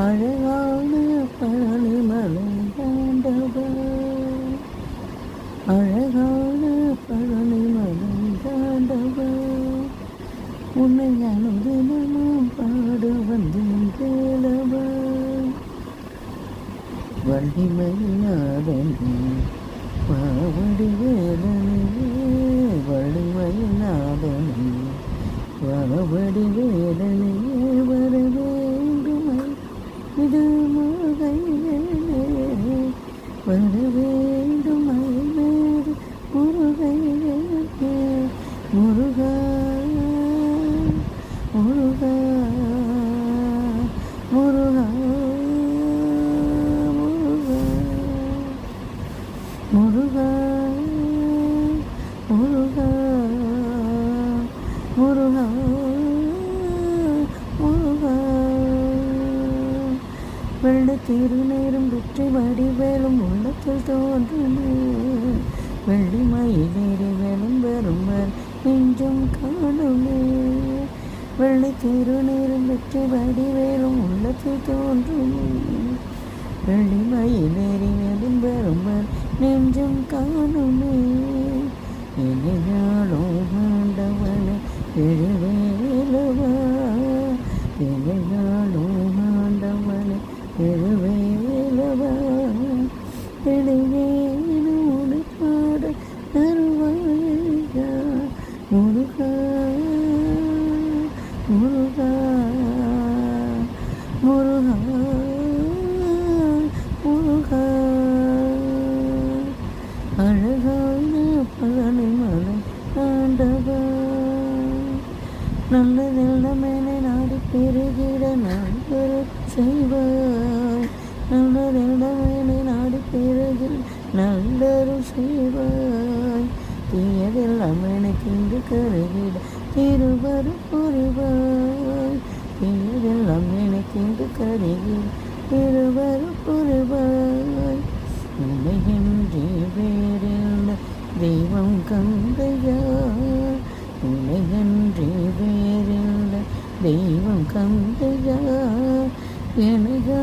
அழகான பழனிமலை ஆண்டவா, அழகான பழனிமலை ஆண்டவா, உன்னை அனுதினமும் பாட வந்தேன் கேளவா. வள்ளிமயிலாதனே பாவடி வேதனே, வள்ளிமயிலாதனே பாவடி வேதனே, வர வேண்டுமை இது முருகையனே, வர வேண்டுமை வேறு முருகையனே. முருகா முருகா முருகா முருகா முருகா முருகா முருகா. வெள்ள திருநேரும் வெற்றி வடிவேலும் உள்ளத்தில் தோன்றுமே, வெள்ளி மயிலேறி வேலும் பெறும் நெஞ்சும் காணுமே. வெள்ளை திருநேரும் வெற்றி வடிவேலும் உள்ளத்தில் தோன்றுமே, வெள்ளி மயிலேறி வேலும் பெறும் நெஞ்சும் காணுமே. இணையாளும் ஆண்டவனே எழுவேலவா, இணையாளும் ஆண்டவனே எழுவேலவா. இடைவேலோடு பாட தருவாயா முருகா முருகா முருகா முருகா. அழகான பழனிமலை ஆண்டவா, நல்லதெல்லாமே நாடி பெருகிட நல்லொரு செய்வாய், நல்லதெல்லாமே நாடி பெருகில் நல்லொரு செய்வாய். தீயதெல்லாம் எனக்கின்று கருகிட திருவரு புரிவாய், தீயதெல்லாம் எனக்கின்று கருகிட திருவரு புரிவாய். உன்னையன்றி வேறில்லை தெய்வம் கந்தையா, உன்னையன்றி வேறில்லை தெய்வம் கந்தையா. எனகா